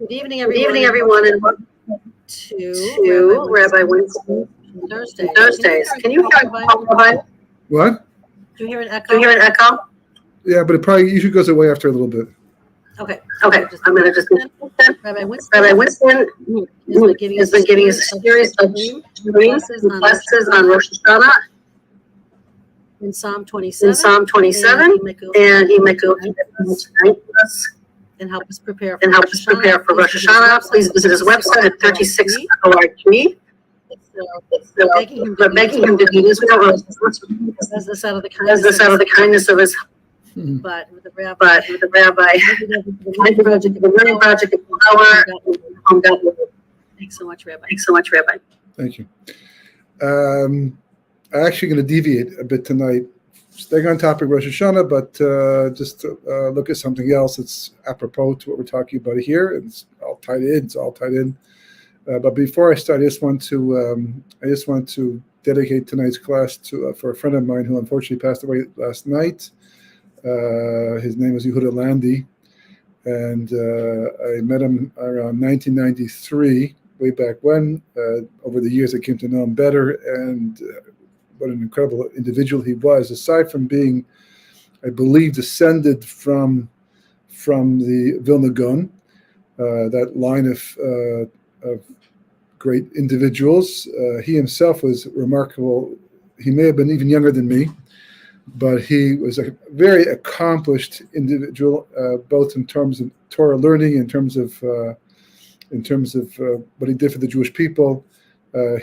Good evening, everyone, and welcome to Rabbi Winston Thursdays. Can you hear Rabbi? What? Do you hear an echo? Yeah, but it usually goes away after a little bit. Okay. I'm going to just Rabbi Winston has been giving us a series of classes on Rosh Hashanah in Psalm 27, and he might go tonight with us and help us prepare for Rosh Hashanah. Please visit his website at 36.org. We're begging him to do this. We don't really does this out of the kindness of his. But with the rabbi, the learning project of power. Thanks so much, Rabbi. Thank you. I'm actually going to deviate a bit tonight. Staying on topic Rosh Hashanah, but just look at something else that's apropos to what we're talking about here. It's all tied in. But before I start, I just want to dedicate tonight's class for a friend of mine who unfortunately passed away last night. His name was Yehuda Landi, and I met him around 1993, way back when. Over the years, I came to know him better, and what an incredible individual he was. Aside from being, I believe, descended from the Vilna Gaon, that line of great individuals. He himself was remarkable. He may have been even younger than me, but he was a very accomplished individual, both in terms of Torah learning, in terms of what he did for the Jewish people,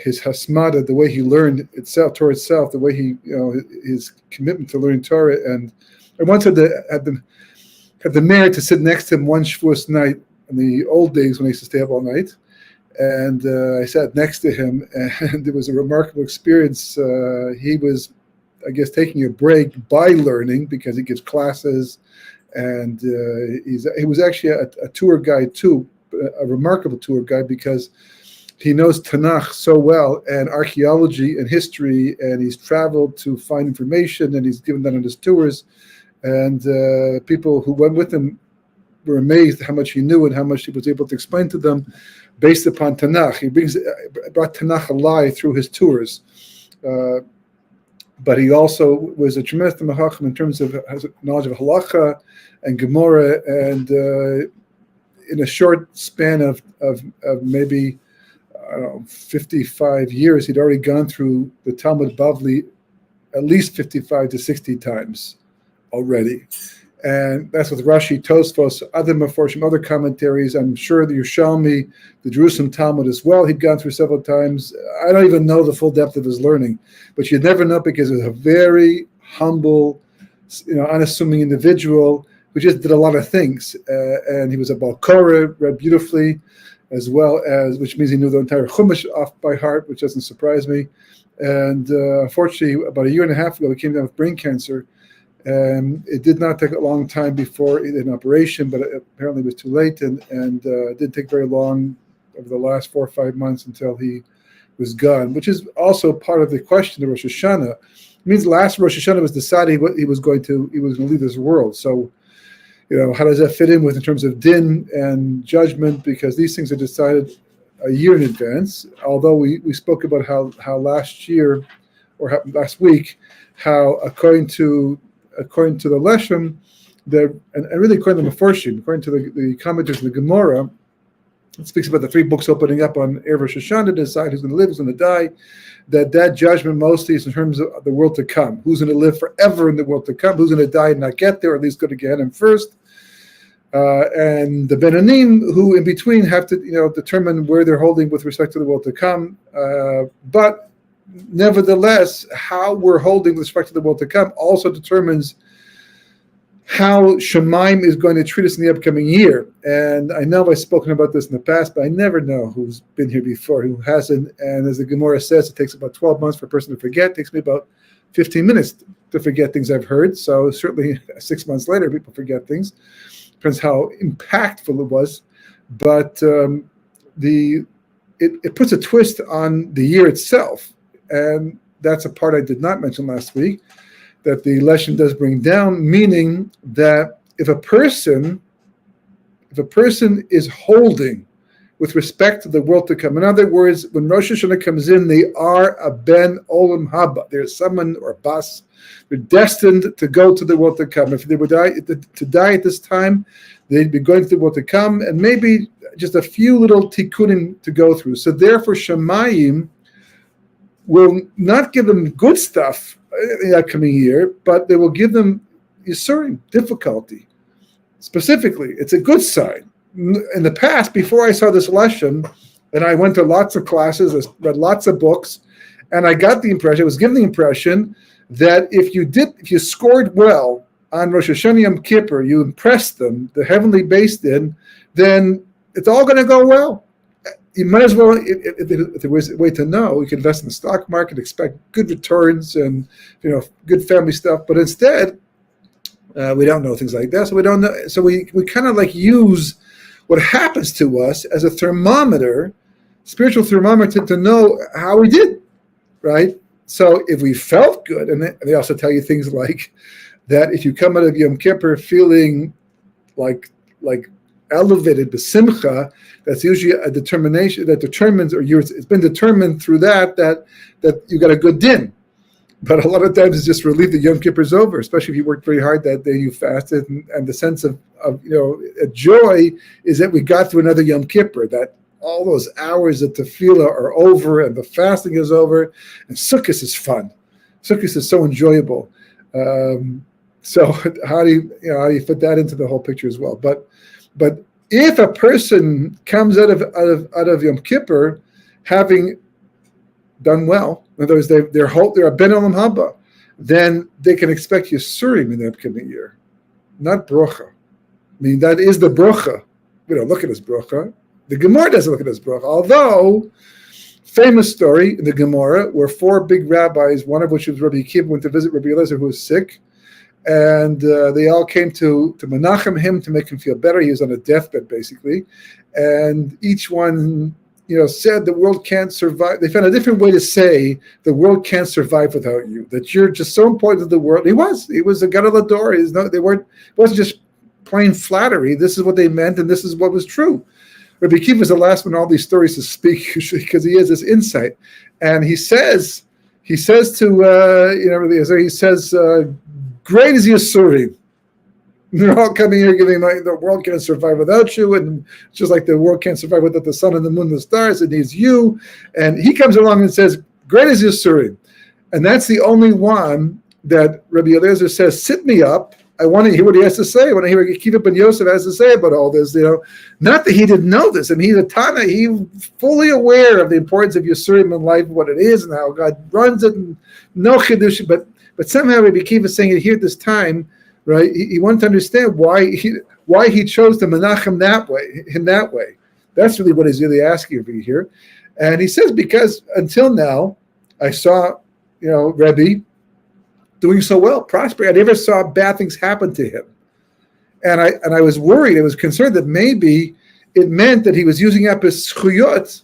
his hasmada, the way he learned Torah itself, the way he, his commitment to learning Torah. And I once had the merit to sit next to him one Shavuos night in the old days when I used to stay up all night. And I sat next to him, and it was a remarkable experience. He was, I guess, taking a break by learning because he gives classes, and he was actually a tour guide too, a remarkable tour guide because he knows Tanakh so well and archaeology and history, and he's traveled to find information, and he's given that on his tours, and people who went with him were amazed how much he knew and how much he was able to explain to them based upon Tanakh. He brought Tanakh alive through his tours. But he also was a tremendous Mahacham in terms of knowledge of halacha and Gemara, and in a short span of maybe 55 years, he'd already gone through the Talmud Bavli at least 55 to 60 times already. And that's with Rashi, Tosfos, other Meforshim, other commentaries. I'm sure the Yerushalmi, the Jerusalem Talmud as well, he'd gone through several times. I don't even know the full depth of his learning, but you'd never know because he was a very humble, unassuming individual who just did a lot of things. And he was a Baal Korah, read beautifully, as well as, which means he knew the entire Chumash off by heart, which doesn't surprise me. And unfortunately, about a year and a half ago, he came down with brain cancer. It did not take a long time before he did an operation, but apparently it was too late, and it didn't take very long over the last 4 or 5 months until he was gone, which is also part of the question of Rosh Hashanah. It means last Rosh Hashanah was deciding what he was going to leave this world. So, how does that fit in with in terms of din and judgment? Because these things are decided a year in advance. Although we spoke about how last year or last week, how according to the Leshem, and really according to the Meforshim, according to the commentators of the Gemara, it speaks about the 3 books opening up on Erev Rosh Hashanah to decide who's going to live, who's going to die. That judgment mostly is in terms of the world to come. Who's going to live forever in the world to come? Who's going to die and not get there, or at least go to Gehenna first? And the Benanim, who in between have to determine where they're holding with respect to the world to come. But nevertheless, how we're holding with respect to the world to come also determines how Shemaim is going to treat us in the upcoming year. And I know I've spoken about this in the past, but I never know who's been here before, who hasn't. And as the Gemara says, it takes about 12 months for a person to forget. It takes me about 15 minutes to forget things I've heard. So certainly 6 months later, people forget things. Depends how impactful it was. But it puts a twist on the year itself. And that's a part I did not mention last week, that the lesson does bring down, meaning that if a person if a person is holding with respect to the world to come. In other words, when Rosh Hashanah comes in, they are a ben olam haba. They're someone or bas. They're destined to go to the world to come. If they would die at this time, they'd be going to the world to come, and maybe just a few little tikkunim to go through. So therefore, Shamayim will not give them good stuff in the upcoming year, but they will give them yisurim, difficulty. Specifically, it's a good sign. In the past, before I saw this lesson, and I went to lots of classes, I read lots of books, and I got the impression, I was given the impression that if you scored well on Rosh Hashanah Yom Kippur, you impressed them, the heavenly based in, then it's all going to go well. You might as well, if there was a way to know, you could invest in the stock market, expect good returns and good family stuff. But instead, we don't know things like that, so we don't know. So we kind of like use what happens to us as a thermometer, spiritual thermometer, to know how we did, right? So if we felt good, and they also tell you things like that if you come out of Yom Kippur feeling like elevated, besimcha, that's usually a determination that determines, or it's been determined through that you got a good din. But a lot of times it's just relief that Yom Kippur is over, especially if you worked very hard that day, you fasted, and the sense of a joy is that we got through another Yom Kippur, that all those hours of tefillah are over and the fasting is over, and Sukkot is fun. Sukkot is so enjoyable. So how do you fit that into the whole picture as well? But if a person comes out of Yom Kippur having done well, in other words, they're a ben olam haba, then they can expect yisurim in the upcoming year, not brocha. I mean, that is the brocha. We don't look at it as brocha. The Gemara doesn't look at it as brocha. Although, famous story in the Gemara where four big rabbis, one of which was Rabbi Akiva, went to visit Rabbi Eliezer, who was sick, and they all came to menachem him, to make him feel better. He was on a deathbed, basically, and each one said the world can't survive. They found a different way to say the world can't survive without you, that you're just so important to the world. He was a gadol hador. It wasn't just plain flattery. This is what they meant, and this is what was true. Rabbi Akiva is the last one in all these stories to speak, usually, because he has this insight. And he says to he says, great is Yisurim. They're all coming here giving, the world can't survive without you, and just like the world can't survive without the sun and the moon and the stars, it needs you. And he comes along and says, great is Yisurim. And that's the only one that Rabbi Eliezer says, sit me up. I want to hear what he has to say. I want to hear what Akiva ben Yosef has to say about all this. Not that he didn't know this. I mean, he's a Tana. He's fully aware of the importance of Yisurim in life, what it is, and how God runs it, and no chidush. But somehow Rabbi Akiva is saying it here at this time, right? He wanted to understand why he chose to menachem that way. That's really what he's really asking of you here. And he says, because until now, I saw, Rebbe doing so well, prospering. I never saw bad things happen to him. And I was worried, I was concerned that maybe it meant that he was using up his zchuyot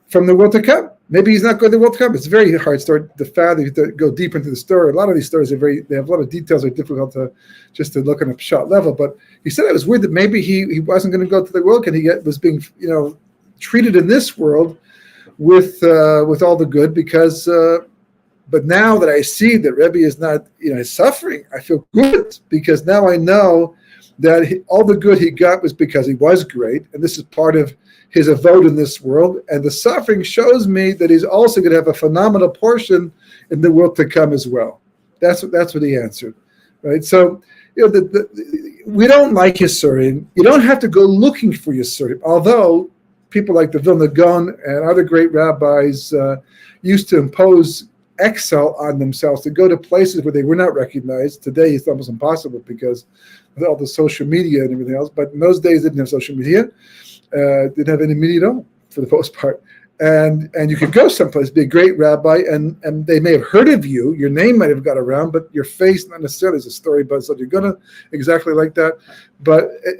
from the world to come. Maybe he's not going to the world to come. It's a very hard story. The fact that you have to go deep into the story. A lot of these stories they have a lot of details that are difficult to look on a shot level. But he said it was weird that maybe he wasn't going to go to the world, and he was being treated in this world with all the good, because but now that I see that Rebbe is not suffering, I feel good, because now I know that all the good he got was because he was great, and this is part of his avod in this world, and the suffering shows me that he's also going to have a phenomenal portion in the world to come as well. That's what he answered, right? So we don't like Yisurim. You don't have to go looking for Yisurim, although people like the Vilna Gaon and other great rabbis used to impose exile on themselves, to go to places where they were not recognized. Today it's almost impossible because of all the social media and everything else, but in those days they didn't have social media, didn't have any media at all for the most part. And you could go someplace, be a great rabbi, and they may have heard of you, your name might have got around, but your face not necessarily is a story, but so you're gonna exactly like that.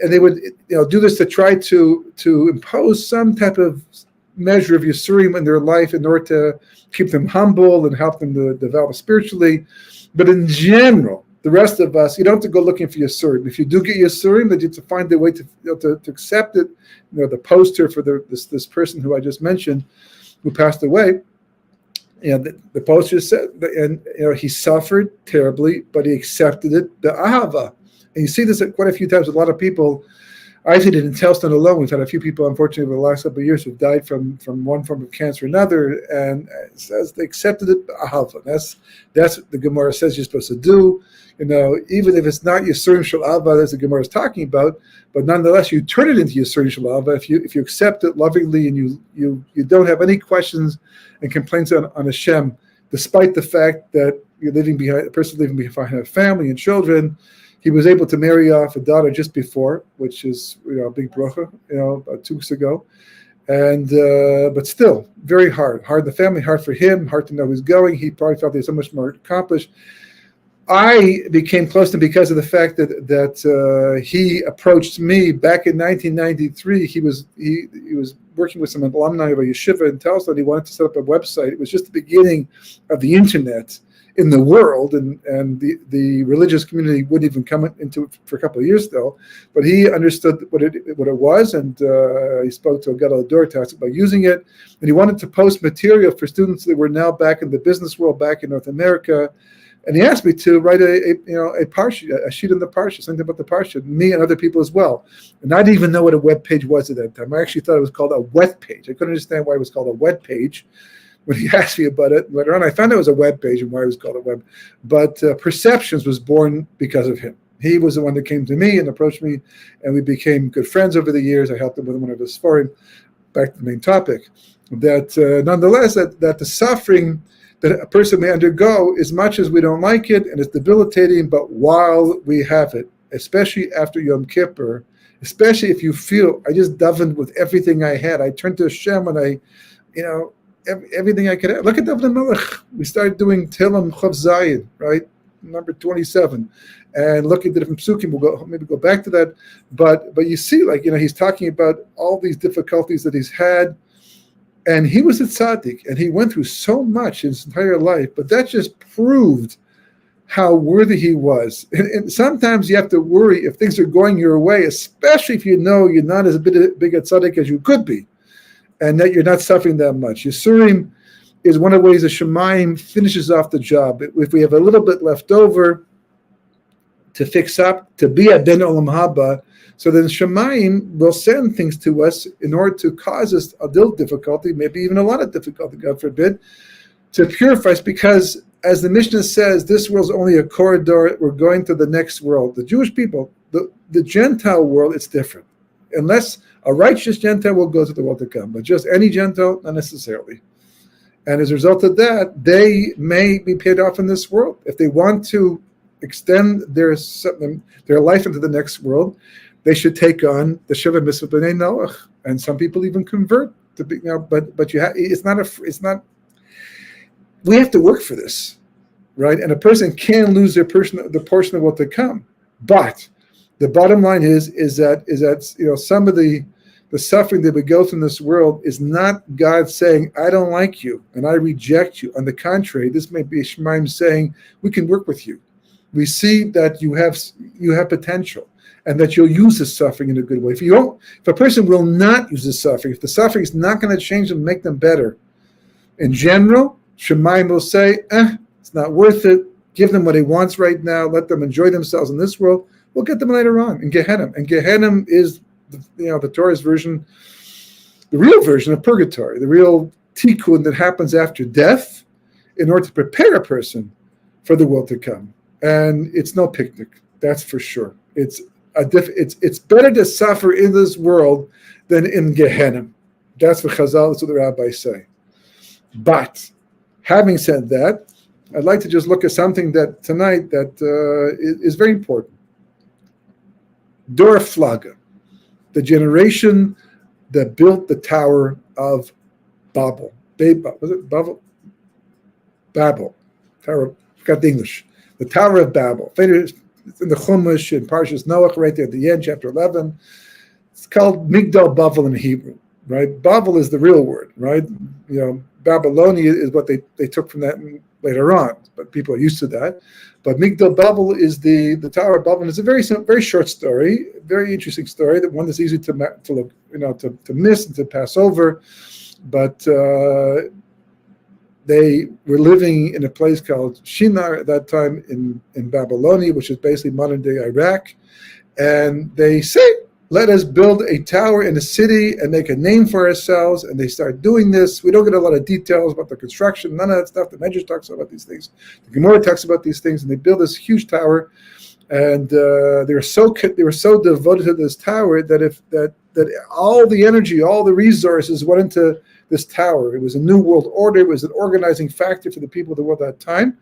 And they would do this to try to impose some type of measure of Yisurim in their life in order to keep them humble and help them to develop spiritually. But in general, the rest of us, you don't have to go looking for Yisurim. If you do get Yisurim, then you have to find a way to accept it. The poster for this person who I just mentioned, who passed away, the poster said, and he suffered terribly, but he accepted it, the ahava. And you see this quite a few times with a lot of people. I see it in Telston alone. We've had a few people, unfortunately, over the last couple of years who've died from one form of cancer or another, and it says they accepted it, ahava. That's what the Gemara says you're supposed to do. Even if it's not Yisurim Shel Ahava, as the Gemara is talking about, but nonetheless, you turn it into Yisurim Shel Ahava if you accept it lovingly and you don't have any questions and complaints on Hashem, despite the fact that a person leaving behind a family and children. He was able to marry off a daughter just before, which is a big bracha, about 2 weeks ago, and but still very hard. The family, hard for him, hard to know who's going. He probably felt he was so much more accomplished. I became close to him because of the fact that he approached me back in 1993. He was working with some alumni of a yeshiva in Tulsa, and he wanted to set up a website. It was just the beginning of the internet in the world, and the religious community wouldn't even come into it for a couple of years still. But he understood what it was, and he spoke to a gadol hador about using it, and he wanted to post material for students that were now back in the business world, back in North America. And he asked me to write a parsha, a sheet in the parsha, something about the parsha, me and other people as well. And I didn't even know what a web page was at that time. I actually thought it was called a wet page. I couldn't understand why it was called a web page. When he asked me about it later on, I found out it was a web page and why it was called a web. But Perceptions was born because of him. He was the one that came to me and approached me, and we became good friends over the years. I helped him with one of his foreign. Back to the main topic, that nonetheless, that the suffering that a person may undergo, as much as we don't like it and it's debilitating, but while we have it, especially after Yom Kippur, especially if you feel, I just davened with everything I had. I turned to Hashem and everything I could have. Look at David Melech. We started doing Tehillim Chav Zayin, right? Number 27. And look at the different psukim. We'll maybe go back to that. But you see, he's talking about all these difficulties that he's had. And he was a tzaddik, and he went through so much his entire life, but that just proved how worthy he was. And sometimes you have to worry if things are going your way, especially if you know you're not as big a tzaddik as you could be, and that you're not suffering that much. Yisurim is one of the ways the Shemayim finishes off the job. If we have a little bit left over to fix up, to be a ben olam haba, so then Shemayim will send things to us in order to cause us a little difficulty, maybe even a lot of difficulty, God forbid, to purify us, because as the Mishnah says, this world's only a corridor, we're going to the next world. The Jewish people, the Gentile world, it's different. Unless a righteous Gentile will go to the world to come, but just any Gentile, not necessarily. And as a result of that, they may be paid off in this world. If they want to extend their life into the next world, they should take on the Sheva Mitzvah B'nai Noach, and some people even convert to be. But it's not. We have to work for this, right? And a person can lose the portion of what to come. But the bottom line is that some of the suffering that we go through in this world is not God saying, I don't like you and I reject you. On the contrary, this may be Shemayim saying, we can work with you. We see that you have potential, and that you'll use the suffering in a good way. If a person will not use the suffering, if the suffering is not going to change them, make them better, in general, Shemayim will say, it's not worth it. Give them what he wants right now. Let them enjoy themselves in this world. We'll get them later on in Gehenna. And Gehenna is, the Torah's version, the real version of purgatory, the real tikkun that happens after death in order to prepare a person for the world to come. And it's no picnic, that's for sure. It's better to suffer in this world than in Gehenna. That's what Chazal, that's what the rabbis say. But having said that, I'd like to just look at something that tonight that is very important. Dor Flaga, the generation that built the Tower of Babel. Was it Babel? Babel. Tower. Forgot the English. The Tower of Babel. It's in the Chumash in Parshas Noach, right there at the end, chapter 11. It's called Migdal Bavel in Hebrew, right? Babel is the real word, right? Babylonia is what they took from that later on, but people are used to that. But Migdal Babel is the Tower of Babel, and it's a very short story, very interesting story. That one that's easy to look, to miss and to pass over. But they were living in a place called Shinar at that time in Babylonia, which is basically modern day Iraq. And they say, let us build a tower in a city and make a name for ourselves. And they start doing this. We don't get a lot of details about the construction, none of that stuff. The Medrash talks about these things. The Gemara talks about these things. And they build this huge tower. And they were so devoted to this tower that all the energy, all the resources went into this tower. It was a new world order. It was an organizing factor for the people of the world at that time.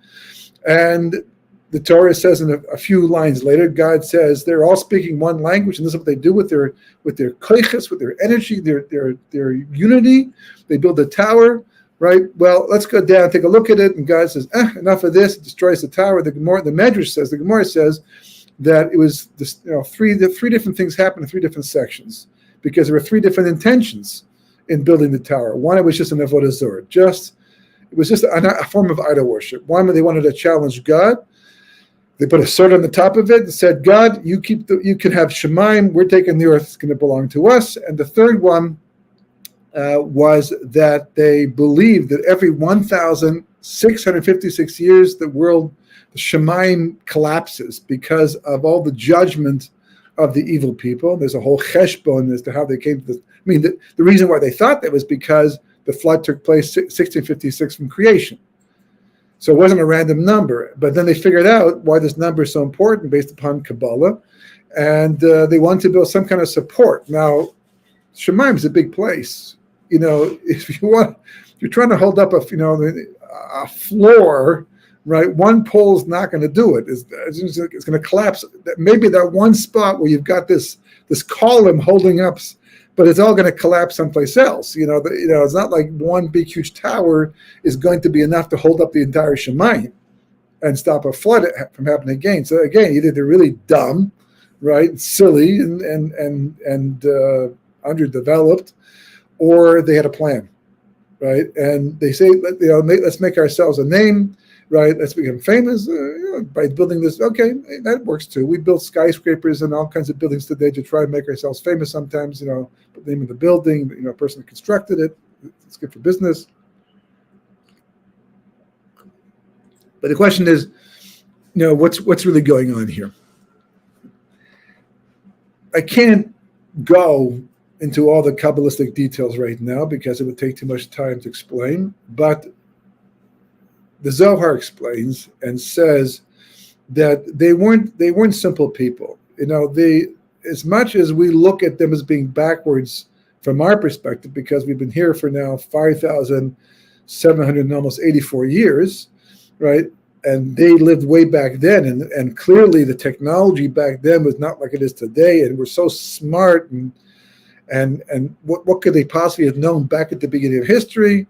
And the Torah says in a few lines later, God says they're all speaking one language, and this is what they do with their koiches, with their energy, their unity. They build a tower, right? Well, let's go down, take a look at it, and God says, enough of this. It destroys the tower. The Gemara says that it was this, three different things happened in three different sections because there were three different intentions in building the tower. One, it was just an avodah zarah. It was just a form of idol worship. One, they wanted to challenge God. They put a sword on the top of it and said, God, you can have Shemaim. We're taking the earth. It's going to belong to us. And the third one was that they believed that every 1,656 years, the Shemaim collapses because of all the judgment of the evil people. There's a whole cheshbon as to how they came to this. I mean, the reason why they thought that was because the flood took place 1656 from creation. So it wasn't a random number, but then they figured out why this number is so important based upon Kabbalah, and they wanted to build some kind of support. Now, Shemaim is a big place. If you're trying to hold up a floor, right? One pole is not going to do it. It's going to collapse. Maybe that one spot where you've got this column holding up, but it's all going to collapse someplace else. It's not like one big, huge tower is going to be enough to hold up the entire Shemayim and stop a flood from happening again. So again, either they're really dumb, right, silly, and underdeveloped, or they had a plan, right? And they say, let's make ourselves a name, right? Let's become famous by building this. Okay, that works too. We build skyscrapers and all kinds of buildings today to try and make ourselves famous. Sometimes, put the name of the building, a person who constructed it. It's good for business. But the question is, what's really going on here? I can't go into all the Kabbalistic details right now because it would take too much time to explain, but the Zohar explains and says that they weren't simple people. As much as we look at them as being backwards from our perspective, because we've been here for now 5,700 almost 84 years, right? And they lived way back then, and clearly the technology back then was not like it is today, and we're so smart, and what could they possibly have known back at the beginning of history?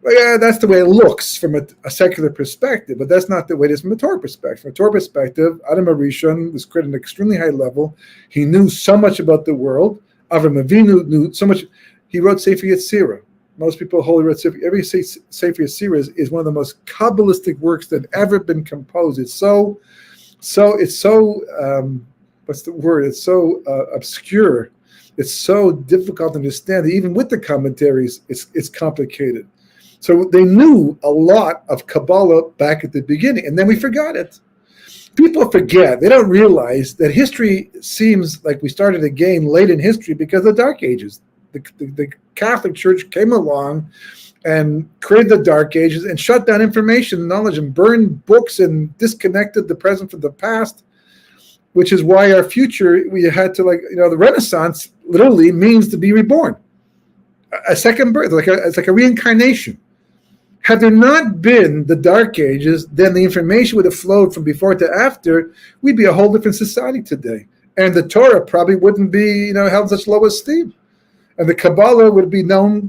Well, yeah, that's the way it looks from a secular perspective, but that's not the way it is from a Torah perspective. From a Torah perspective, Adam HaRishon was created at an extremely high level. He knew so much about the world. Avram Avinu knew so much. He wrote Sefer Yetzirah. Most people wholly wrote Sefer. Every Sefer Yetzirah is one of the most Kabbalistic works that ever been composed. It's so what's the word? It's so obscure. It's so difficult to understand. Even with the commentaries, it's complicated. So they knew a lot of Kabbalah back at the beginning, and then we forgot it. People forget. They don't realize that history seems like we started again late in history because of the Dark Ages. The Catholic Church came along and created the Dark Ages and shut down information and knowledge and burned books and disconnected the present from the past, which is why our future, we had to the Renaissance literally means to be reborn. A second birth, it's like a reincarnation. Had there not been the Dark Ages, then the information would have flowed from before to after. We'd be a whole different society today. And the Torah probably wouldn't be, held such low esteem. And the Kabbalah would be known,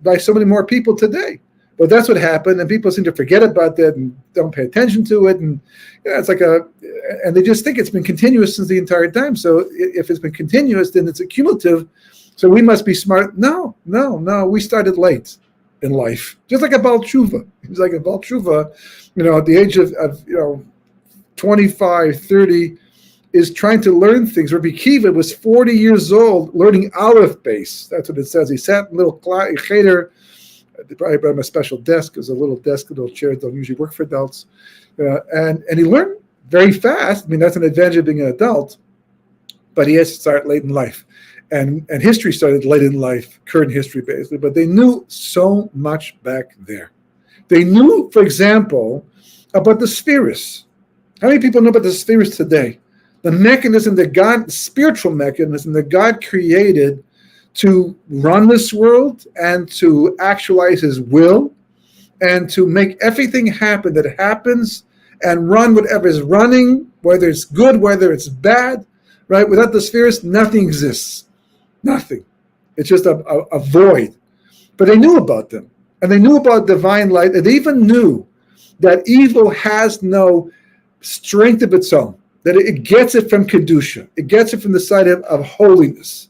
by so many more people today. But that's what happened, and people seem to forget about that and don't pay attention to it. And it's and they just think it's been continuous since the entire time. So if it's been continuous, then it's accumulative. So we must be smart. No. We started late in life, just like a Baal Tshuva. He was like a Baal Tshuva, at the age of 25, 30, is trying to learn things. Rabbi Kiva was 40 years old learning Aleph base. That's what it says. He sat in a little cheder. They probably brought him a special desk. There's a little desk, a little chair. Don't usually work for adults. And he learned very fast. I mean, that's an advantage of being an adult. But he has to start late in life. And history started late in life, current history basically. But they knew so much back there. They knew, for example, about the spheres. How many people know about the spheres today? The mechanism that God, the spiritual mechanism that God created to run this world and to actualize his will and to make everything happen that happens and run whatever is running, whether it's good, whether it's bad, right? Without the spheres, nothing exists. Nothing. It's just a void. But they knew about them. And they knew about divine light. And they even knew that evil has no strength of its own. That it gets it from Kedusha. It gets it from the side of holiness.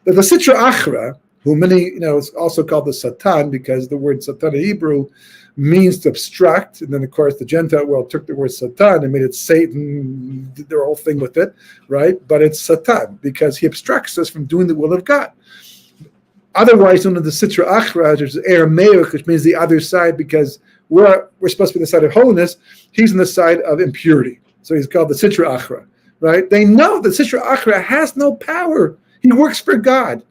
That the Sitra Achra, who many, is also called the Satan, because the word Satan in Hebrew means to obstruct. And then, of course, the Gentile world took the word Satan and made it Satan, did their whole thing with it, right? But it's Satan, because he obstructs us from doing the will of God. Otherwise, known as the Sitra Achra, which is Aramaic, which means the other side, because we're supposed to be the side of holiness, he's on the side of impurity. So he's called the Sitra Achra, right? They know that Sitra Achra has no power. He works for God.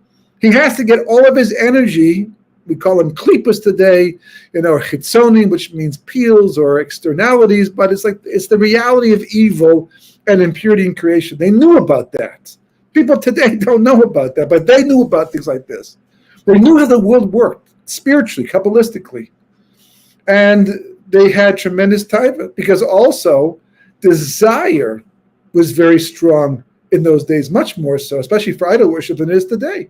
He has to get all of his energy, we call them klipas today, or chitzonim, which means peels or externalities, but it's the reality of evil and impurity in creation. They knew about that. People today don't know about that, but they knew about things like this. They knew how the world worked, spiritually, kabbalistically. And they had tremendous taiva, because also desire was very strong in those days, much more so, especially for idol worship than it is today.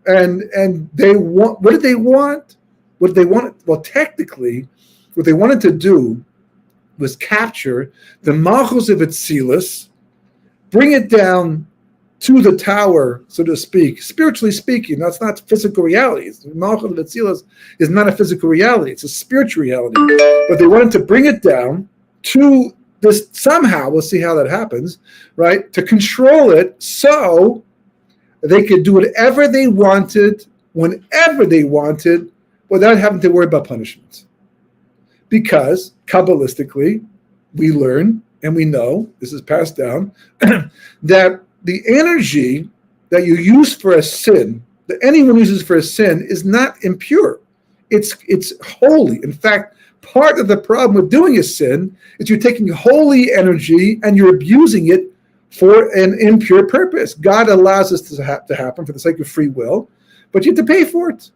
And they want, what did they want? What did they want? Well, technically, what they wanted to do was capture the malchus of Atzilus, bring it down to the tower, so to speak, spiritually speaking. That's not physical reality. The malchus of Atzilus is not a physical reality. It's a spiritual reality. But they wanted to bring it down to this somehow, we'll see how that happens, right? To control it so they could do whatever they wanted, whenever they wanted, without having to worry about punishment. Because, Kabbalistically, we learn and we know, this is passed down, that the energy that you use for a sin, that anyone uses for a sin, is not impure. It's holy. In fact, part of the problem with doing a sin is you're taking holy energy and you're abusing it for an impure purpose. God allows this to happen for the sake of free will, but you have to pay for it.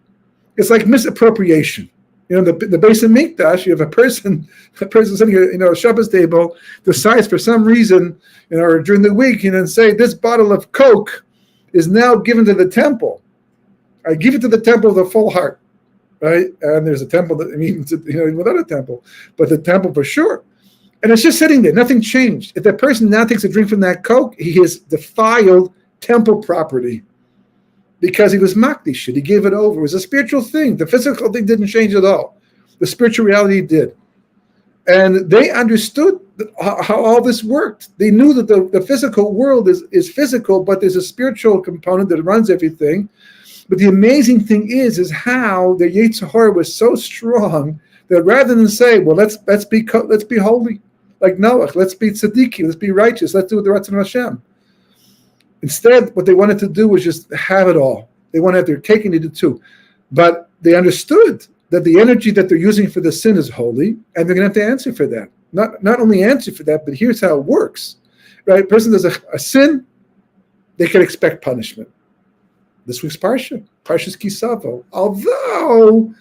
It's like misappropriation. The Beis Hamikdash, you have a person sitting at a Shabbos table, decides for some reason, or during the week, and say, this bottle of Coke is now given to the temple. I give it to the temple with a full heart, right? And there's a temple that means, without a temple, but the temple for sure. And it's just sitting there, nothing changed. If that person now takes a drink from that Coke, he has defiled temple property because he was makdish it. He gave it over. It was a spiritual thing. The physical thing didn't change at all. The spiritual reality did. And they understood how all this worked. They knew that the physical world is physical, but there's a spiritual component that runs everything. But the amazing thing is how the Yetzer Hara was so strong that rather than say, well, let's be holy, like Noach, let's be tzaddikim, let's be righteous, let's do the Ratzon Hashem. Instead, what they wanted to do was just have it all. They wanted their cake and eat it too. But they understood that the energy that they're using for the sin is holy, and they're going to have to answer for that. Not only answer for that, but here's how it works. Right? A person does a sin, they can expect punishment. This week's Parsha, Parshas Kisavo. Although,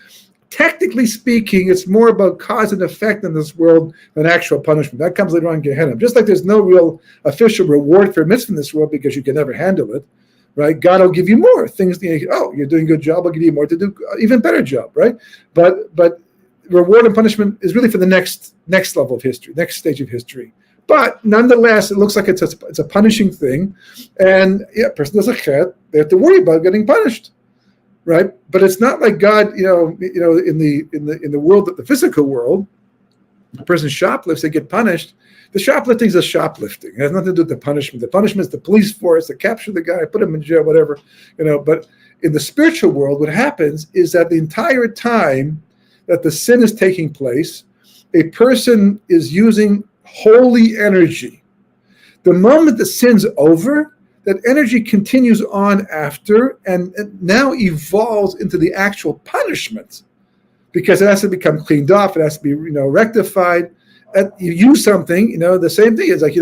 technically speaking, it's more about cause and effect in this world than actual punishment. That comes later on in Gehenna. Just like there's no real official reward for a mitzvah in this world because you can never handle it, right? God will give you more things. You're doing a good job. I'll give you more to do even better job, right? But reward and punishment is really for the next level of history, next stage of history. But nonetheless, it looks like it's a punishing thing, and a person does a chet, they have to worry about getting punished. Right, but it's not like God, in the world, the physical world, The person shoplifts, they get punished. The shoplifting is a shoplifting. It has nothing to do with the punishment. The punishment is the police force to capture the guy, put him in jail, whatever. But in the spiritual world, what happens is that the entire time that the sin is taking place, a person is using holy energy. The moment the sin's over, that energy continues on after and now evolves into the actual punishment, because it has to become cleaned off. It has to be, rectified. You use something, the same thing is like,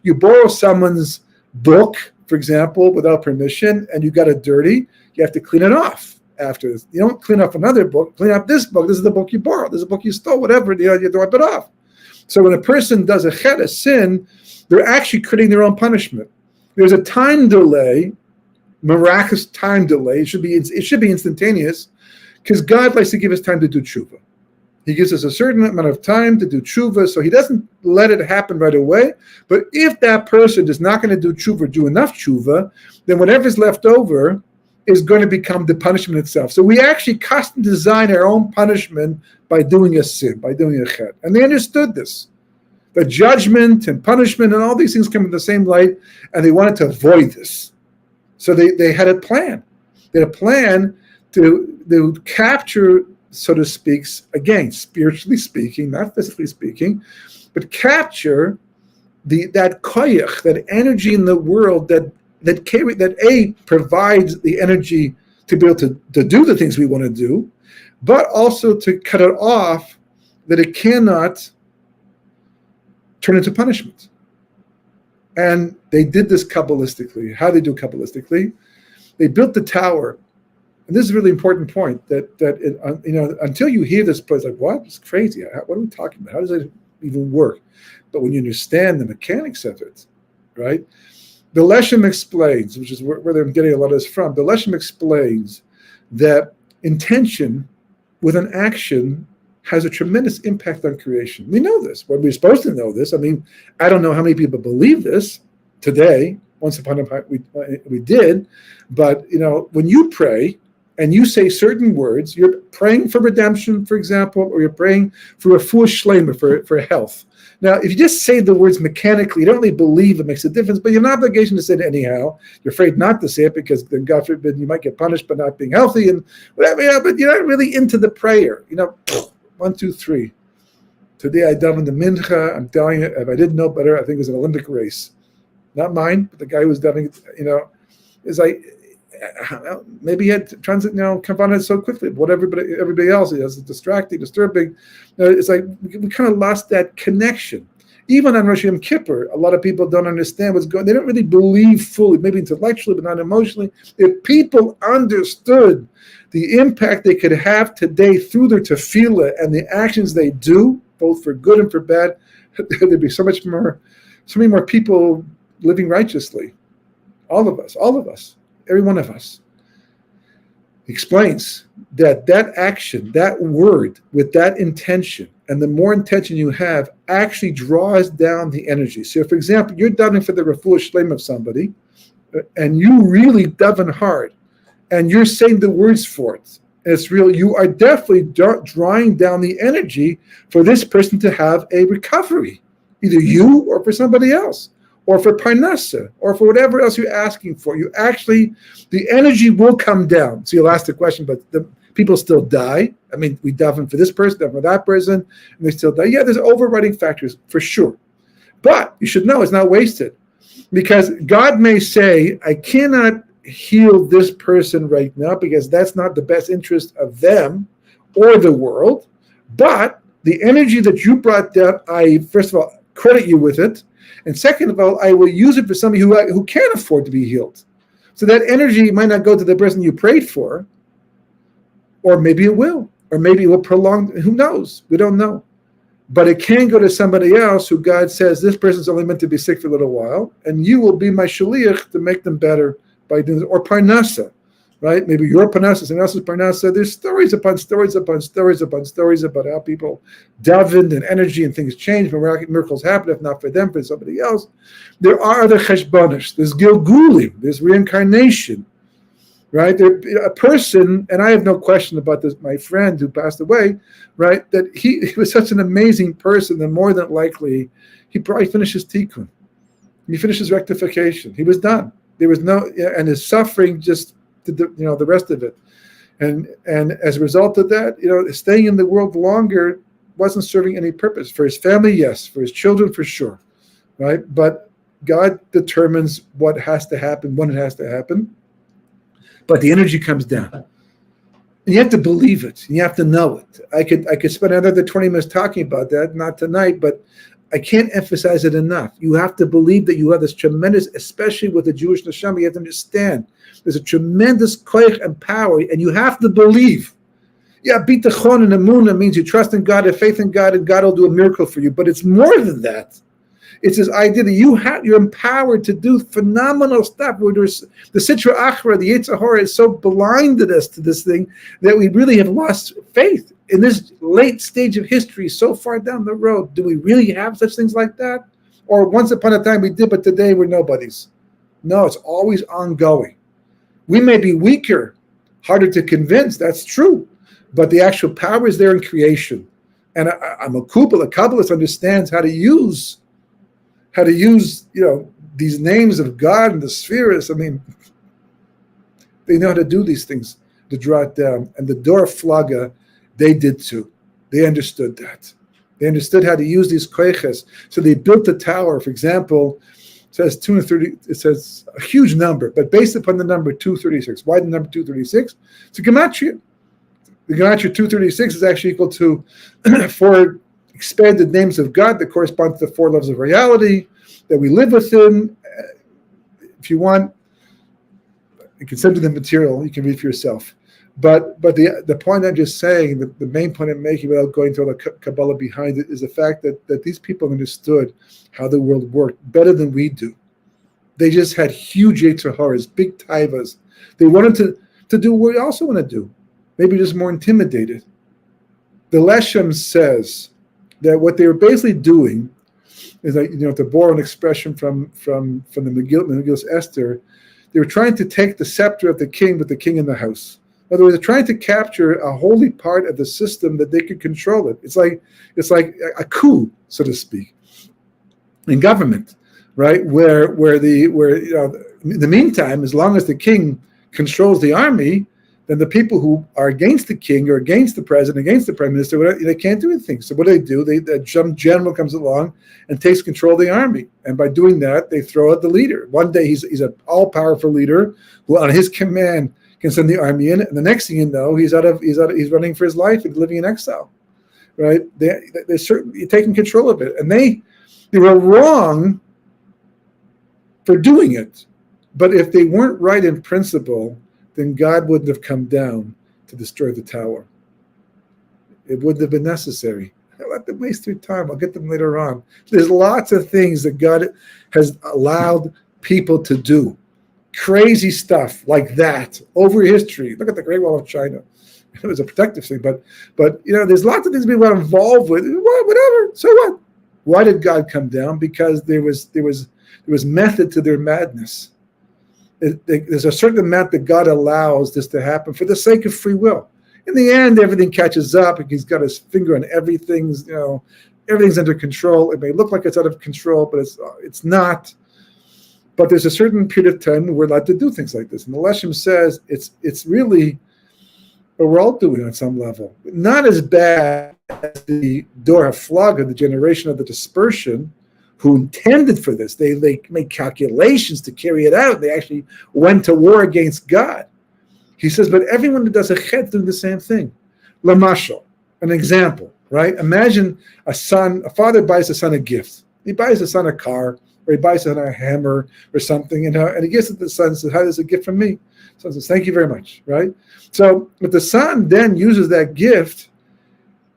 you borrow someone's book, for example, without permission, and you got it dirty. You have to clean it off after this. You don't clean off another book. Clean up this book. This is the book you borrowed. This is the book you stole. Whatever. You have to wipe it off. So when a person does a sin, they're actually creating their own punishment. There's a time delay, miraculous time delay. It should be instantaneous, because God likes to give us time to do tshuva. He gives us a certain amount of time to do tshuva, so he doesn't let it happen right away. But if that person is not going to do tshuva, do enough tshuva, then whatever's left over is going to become the punishment itself. So we actually custom design our own punishment by doing a sin, by doing a chet. And they understood this. The judgment and punishment and all these things come in the same light, and they wanted to avoid this. So they had a plan. They had a plan to capture, so to speak, again, spiritually speaking, not physically speaking, but capture that koyach, that energy in the world that provides the energy to be able to do the things we want to do, but also to cut it off, that it cannot turn into punishment. And they did this Kabbalistically. How they do Kabbalistically? They built the tower. And this is a really important point, that until you hear this place, like, what? It's crazy. What are we talking about? How does it even work? But when you understand the mechanics of it, right? The Leshem explains, which is where they're getting a lot of this from, the Leshem explains that intention with an action has a tremendous impact on creation. We know this. Well, we're supposed to know this. I mean, I don't know how many people believe this today. Once upon a time, we did. But, when you pray and you say certain words, you're praying for redemption, for example, or you're praying for a full shlema, for health. Now, if you just say the words mechanically, you don't really believe it makes a difference, but you have an obligation to say it anyhow. You're afraid not to say it because then, God forbid, you might get punished for not being healthy and whatever. But you're not really into the prayer. 1, 2, 3. Today I davened the mincha. I'm telling you, if I didn't know better, I think it was an Olympic race. Not mine, but the guy who was davening, is like, maybe he had confronted so quickly. But everybody else is distracting, disturbing. It's like we kind of lost that connection. Even on Rosh Yom Kippur, a lot of people don't understand what's going on. They don't really believe fully, maybe intellectually, but not emotionally. If people understood the impact they could have today through their tefillah and the actions they do, both for good and for bad, there'd be so many more people living righteously. All of us, every one of us. Explains that action, that word with that intention, and the more intention you have, actually draws down the energy. So, for example, you're davening for the refuah shleim of somebody, and you really daven hard, and you're saying the words for it. And it's real. You are definitely drawing down the energy for this person to have a recovery, either you or for somebody else, or for parnasa, or for whatever else you're asking for. The energy will come down. So you'll ask the question, but the people still die. I mean, we daven for this person, daven for that person, and they still die. Yeah, there's overriding factors for sure. But you should know it's not wasted, because God may say, I cannot heal this person right now because that's not the best interest of them or the world. But the energy that you brought down, I, first of all, credit you with it. And second of all, I will use it for somebody who can't afford to be healed. So that energy might not go to the person you prayed for, or maybe it will, or maybe it will prolong. Who knows? We don't know. But it can go to somebody else who God says, this person's only meant to be sick for a little while, and you will be my shaliach to make them better by doing this. Or parnasa, right? Maybe your parnasa, someone else's parnasa. There's stories upon stories upon stories upon stories about how people davened and energy and things change. Miracles happen, if not for them, for somebody else. There are other cheshbonish. There's gilgulim. There's reincarnation. right? A person, and I have no question about this, my friend who passed away, right, that he was such an amazing person that more than likely he probably finished his tikkun. He finished his rectification. He was done. There was no, and his suffering just did the rest of it. And as a result of that, staying in the world longer wasn't serving any purpose. For his family, yes. For his children, for sure, right? But God determines what has to happen, when it has to happen. But the energy comes down. And you have to believe it. You have to know it. I could spend another 20 minutes talking about that, not tonight, but I can't emphasize it enough. You have to believe that you have this tremendous, especially with the Jewish neshama, you have to understand there's a tremendous koich and power, and you have to believe. Yeah, bitachon and emunah means you trust in God, have faith in God, and God will do a miracle for you. But it's more than that. It's this idea that you're empowered to do phenomenal stuff. Where there's the Sitra Achra, the Yetzer Hara is so blinded us to this thing that we really have lost faith in this late stage of history, so far down the road. Do we really have such things like that? Or once upon a time we did, but today we're nobodies? No, it's always ongoing. We may be weaker, harder to convince, that's true, but the actual power is there in creation. And I'm a Kabbalist understands how to use these names of God and the spheres. I mean, they know how to do these things, to draw it down. And the Dor Flaga, they did too. They understood that. They understood how to use these koiches. So they built the tower, for example, it says 230, it says a huge number, but based upon the number 236. Why the number 236? It's a gematria. The gematria 236 is actually equal to 4 expanded names of God that correspond to the 4 levels of reality that we live within. If you want, you can send you the material. You can read for yourself. But the point I'm just saying, the main point I'm making without going through all the Kabbalah behind it, is the fact that these people understood how the world worked better than we do. They just had huge Yetzer Haras, big taivas. They wanted to do what we also want to do, maybe just more intimidated. The Leshem says that what they were basically doing is, to borrow an expression from the Megillus Esther, they were trying to take the scepter of the king with the king in the house. In other words, they're trying to capture a holy part of the system that they could control it. It's like a coup, so to speak, in government, right? Where in the meantime, as long as the king controls the army, then the people who are against the king or against the president, against the prime minister, they can't do anything. So what do? Some general comes along and takes control of the army, and by doing that, they throw out the leader. One day he's an all-powerful leader who, on his command, can send the army in, and the next thing you know, he's running for his life and living in exile, right? They're certainly taking control of it, and they were wrong for doing it. But if they weren't right in principle, then God wouldn't have come down to destroy the tower. It wouldn't have been necessary. Let them waste their time. I'll get them later on. There's lots of things that God has allowed people to do. Crazy stuff like that over history. Look at the Great Wall of China. It was a protective thing, but there's lots of things people are involved with. Whatever. So what? Why did God come down? Because there was method to their madness. There's a certain amount that God allows this to happen for the sake of free will. In the end, everything catches up. He's got his finger on everything. Everything's under control. It may look like it's out of control, but it's not. But there's a certain period of time where we're allowed to do things like this. And the Leshem says it's really what we're all doing on some level. Not as bad as the Dor HaFlaga, the generation of the dispersion, who intended for this. They made calculations to carry it out. They actually went to war against God. He says, but everyone who does a chet doing the same thing. Lamashal, an example, right? Imagine a father buys a son a gift. He buys the son a car, or he buys a hammer or something, and he gives it to the son and says, "How is a gift from me?" The son says, "Thank you very much," right? So, but the son then uses that gift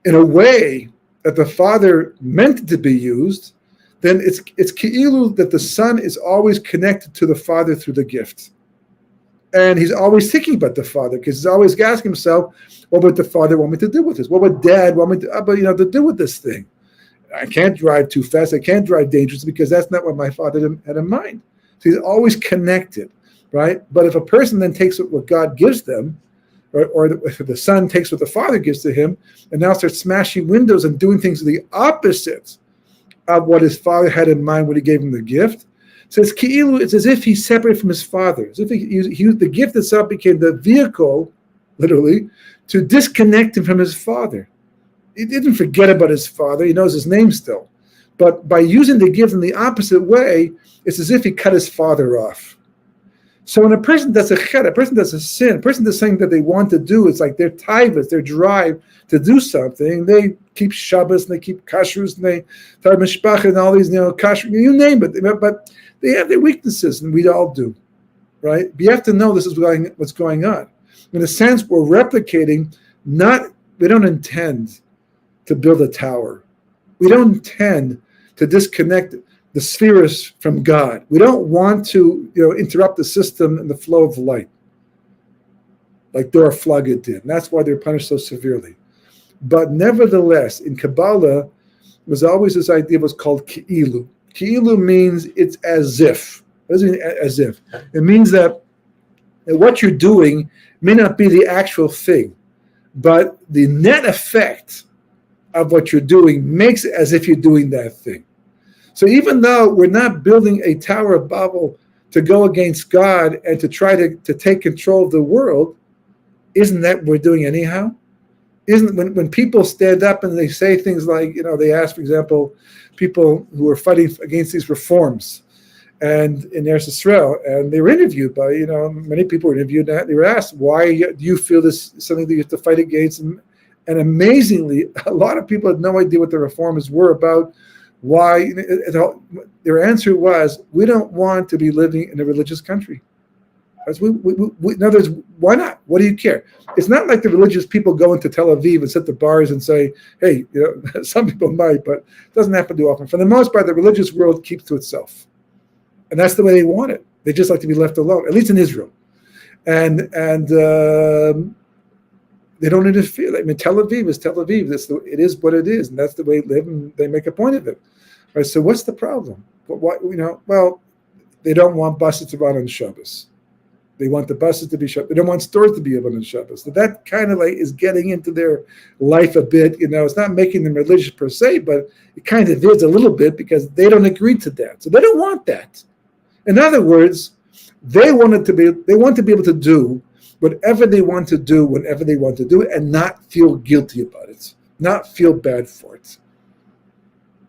in a way that the father meant it to be used. Then it's ki'ilu that the son is always connected to the father through the gift. And he's always thinking about the father, because he's always asking himself, what would the father want me to do with this? What would dad want me to do with this thing? I can't drive too fast. I can't drive dangerously, because that's not what my father had in mind. So he's always connected. right? But if a person then takes what God gives them, or if the son takes what the father gives to him, and now starts smashing windows and doing things the opposite of what his father had in mind when he gave him the gift, so it's as if he's separated from his father. As if the gift itself became the vehicle, literally, to disconnect him from his father. He didn't forget about his father. He knows his name still. But by using the gift in the opposite way, it's as if he cut his father off. So when a person does a chet, a person does a sin, a person does something that they want to do, it's like their taivas, their drive to do something. They keep Shabbos, and they keep kashrus, and they tar mishpach, and all these, kashrus, you name it. But they have their weaknesses, and we all do, right? But you have to know this is what's going on. In a sense, we're replicating, we don't intend to build a tower. We don't intend to disconnect the spheres from God. We don't want to, interrupt the system and the flow of light, like Dora Flaga did. And that's why they're punished so severely. But nevertheless, in Kabbalah, was always this idea was called Ke'ilu. Ke'ilu means it's as if. What does it mean, as if? It means that what you're doing may not be the actual thing, but the net effect of what you're doing makes it as if you're doing that thing. So even though we're not building a Tower of Babel to go against God and to try to take control of the world, isn't that what we're doing anyhow? Isn't when people stand up and they say things like, they ask, for example, people who are fighting against these reforms and in Eretz Yisrael, and they were interviewed by, many people were interviewed, and they were asked, why do you feel this is something that you have to fight against? And amazingly, a lot of people had no idea what the reforms were about. Why? Their answer was, we don't want to be living in a religious country. In other words, why not? What do you care? It's not like the religious people go into Tel Aviv and sit the bars and say, hey, some people might, but it doesn't happen too often. For the most part, the religious world keeps to itself. And that's the way they want it. They just like to be left alone, at least in Israel. And they don't interfere. Tel Aviv is Tel Aviv. It is what it is, and that's the way they live, and they make a point of it. Right? So what's the problem? Well, they don't want buses to run on Shabbos. They want the buses to be shut. They don't want stores to be open on Shabbos. So that kind of is getting into their life a bit. It's not making them religious per se, but it kind of is a little bit because they don't agree to that. So they don't want that. In other words, they want to be able to do whatever they want to do whenever they want to do it and not feel guilty about it, not feel bad for it.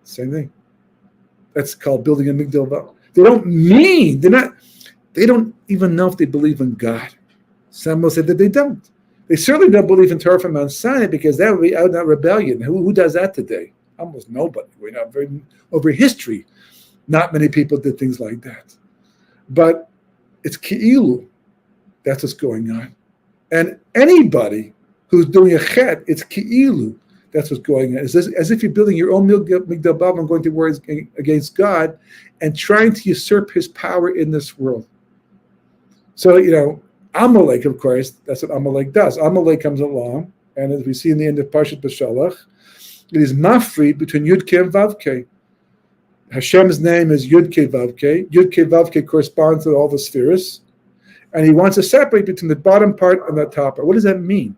Same thing. That's called building a Migdal Bavel. They don't even know if they believe in God. Some will say that they don't. They certainly don't believe in Torah from Mount Sinai because that would be out and rebellion. Who does that today? Almost nobody. Over history, not many people did things like that. But it's Ke'ilu. That's what's going on. And anybody who's doing a chet, it's Ke'ilu. That's what's going on. It's as if you're building your own Migdal Bavel and going to war against God and trying to usurp his power in this world. So, Amalek, of course, that's what Amalek does. Amalek comes along, and as we see in the end of Parshat Beshalach, it is mafreed between Yud-Kei and Vav-Kei. Hashem's name is Yud-Kei Vav-Kei. Yud-Kei Vav-Kei corresponds to all the spheres. And he wants to separate between the bottom part and the top part. What does that mean?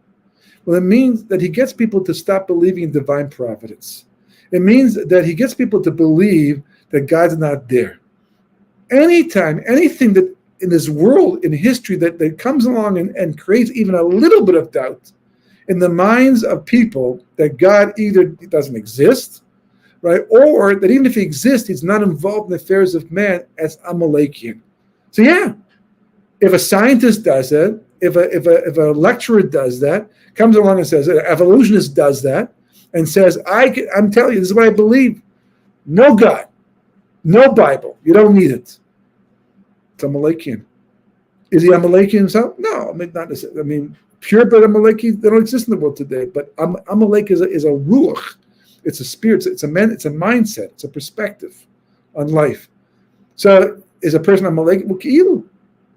Well, it means that he gets people to stop believing in divine providence. It means that he gets people to believe that God's not there. Anytime, anything that in this world, in history, that comes along and creates even a little bit of doubt in the minds of people that God either doesn't exist, right, or that even if he exists, he's not involved in the affairs of man, as Amalekian. So yeah, if a scientist does it, if a lecturer does that, comes along and says, an evolutionist does that, and says, I'm telling you, this is what I believe. No God, no Bible. You don't need it. It's Amalekian. Is he Amalekian himself? No, not necessarily. Purebred Amaleki, they don't exist in the world today. But Amalek is a ruach. It's a spirit. It's a mindset. It's a perspective on life. So is a person Amalek? Well, Ke'ilu.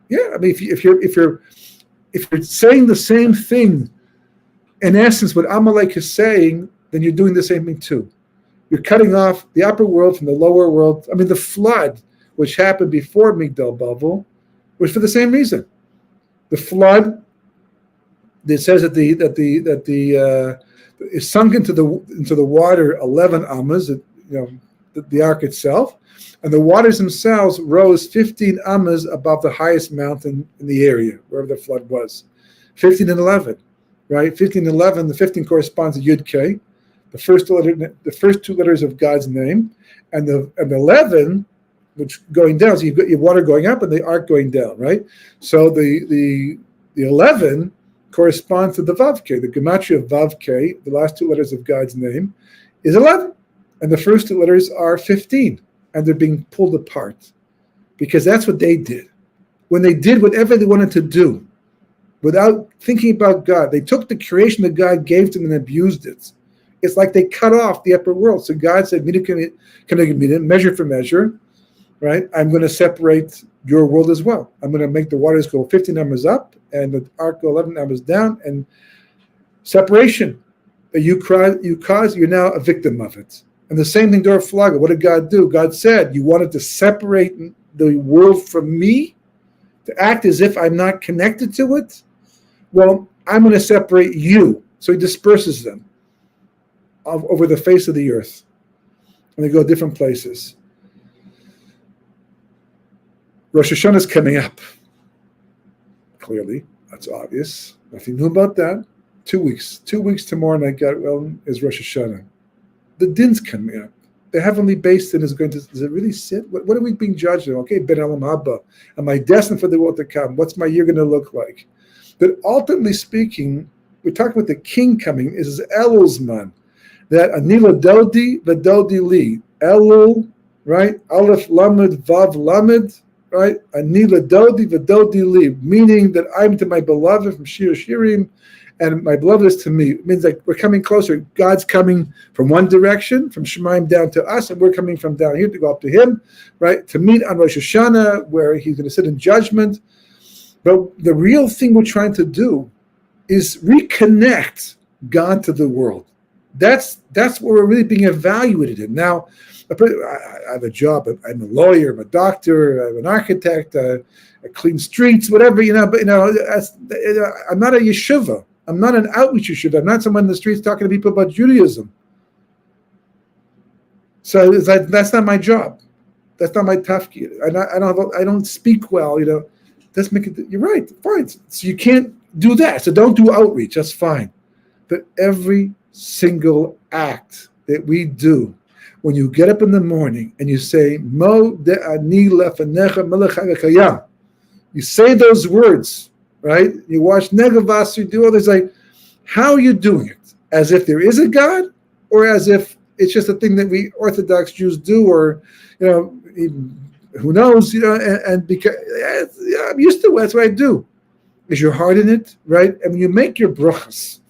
Yeah, if you're saying the same thing, in essence, what Amalek is saying, then you're doing the same thing too. You're cutting off the upper world from the lower world. The flood, which happened before Migdal Bavel, was for the same reason. The flood. It says that it sunk into the water 11 amas. The ark itself, and the waters themselves rose 15 amas above the highest mountain in the area wherever the flood was. 15 and 11, right? 15 and 11. The 15 corresponds to Yud K, the first two letters of God's name, and the 11, which going down. So you've got your water going up and the ark going down, right? So the 11 corresponds to the Vav K. The gematria of Vav K, the last two letters of God's name, is 11, and the first two letters are 15, and they're being pulled apart because that's what they did. When they did whatever they wanted to do, without thinking about God, they took the creation that God gave them and abused it. It's like they cut off the upper world. So God said, measure for measure, right? I'm going to separate your world as well. I'm going to make the waters go 15 numbers up and the ark go 11 numbers down, and separation that you cause, you're now a victim of it. And the same thing, Dor Flaga. What did God do? God said, you wanted to separate the world from me, to act as if I'm not connected to it? Well, I'm going to separate you. So he disperses them over the face of the earth. And they go different places. Rosh Hashanah is coming up. Clearly, that's obvious. Nothing new about that. 2 weeks. 2 weeks tomorrow night, God willing, is Rosh Hashanah. The din's coming up. The heavenly base din is going to, does it really sit? What are we being judged on? Okay, Ben Elam Abba. Am I destined for the world to come? What's my year going to look like? But ultimately speaking, we're talking about the king coming. Is Elul's man. That Anila Dodi Vadodi Li. Elul, right? Aleph Lamed Vav Lamed, right? Anila Dodi Vadodi Li. Meaning that I'm to my beloved from Shir Shirim, and my beloved is to me. It means like we're coming closer. God's coming from one direction, from Shemaim down to us, and we're coming from down here to go up to him, right? To meet on Rosh Hashanah, where he's going to sit in judgment. But the real thing we're trying to do is reconnect God to the world. That's what we're really being evaluated in. Now, I have a job. I'm a lawyer. I'm a doctor. I'm an architect. I clean streets, whatever, But I'm not a yeshiva. I'm not an outreach yeshiva. I'm not someone in the streets talking to people about Judaism. So it's like, that's not my job. That's not my tafkid. I don't speak well. Let's make it. You're right. Fine. So you can't do that. So don't do outreach. That's fine. But every single act that we do, when you get up in the morning and you say, Mo de ani lefanecha melech hakayam, you say those words, right? You watch Negavas, you do all this. Like, how are you doing it? As if there is a God, or as if it's just a thing that we Orthodox Jews do, or who knows? And because I'm used to it, that's what I do. Is your heart in it, right? And when you make your brachas,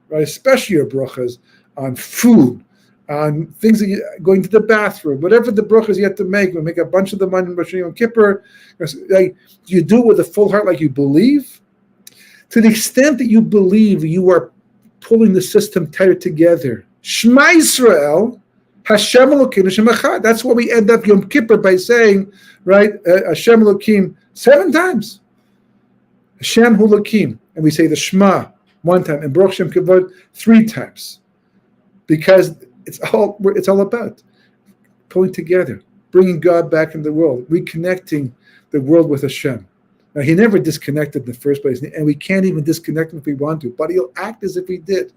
right, especially your brachas on food, on things that going to the bathroom, whatever the brachas you have to make, we make a bunch of them on Rosh Hashanah and Kippur. Like, do you do it with a full heart, like you believe? To the extent that you believe, you are pulling the system tighter together. Shema Yisrael, Hashem Elokeinu Hashem Echad. That's what we end up Yom Kippur by saying, right? Hashem Elokim 7 times. Hashem Hu Elokim, and we say the Shema 1 time, and Baruch Shem Kavod 3 times, because it's all about pulling together, bringing God back into the world, reconnecting the world with Hashem. Now, he never disconnected in the first place, and we can't even disconnect him if we want to, but he'll act as if he did,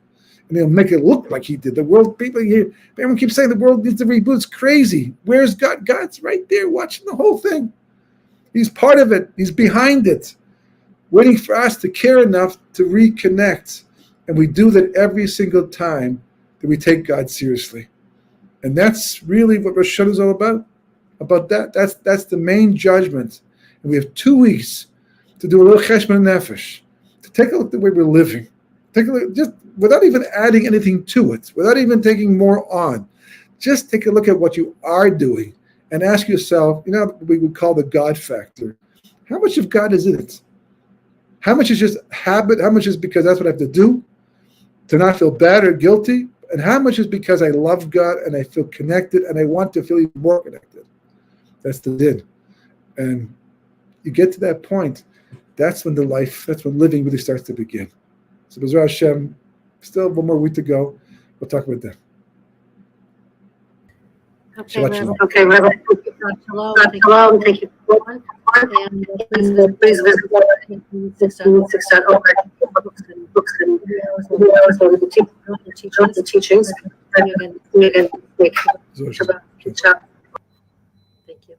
and he'll make it look like he did. The world, people here, everyone keeps saying the world needs to reboot. It's crazy. Where's God? God's right there watching the whole thing. He's part of it. He's behind it, waiting for us to care enough to reconnect, and we do that every single time that we take God seriously. And that's really what Rosh Hashanah is all about. About that. That's the main judgment. And we have 2 weeks to do a little cheshbon nefesh, to take a look at the way we're living. Take a look, just without even adding anything to it, without even taking more on. Just take a look at what you are doing and ask yourself, what we would call the God factor. How much of God is in it? How much is just habit? How much is because that's what I have to do to not feel bad or guilty? And how much is because I love God and I feel connected and I want to feel even more connected? That's the din. And you get to that point, that's when living really starts to begin. So B'ezras Hashem, still one more week to go. We'll talk about that. Okay, Shabbat Rabbi. shalom. Okay, Rabbi. Shalom. Thank you. And please visit books and the teachings. Again, Shabbat shalom. thank you.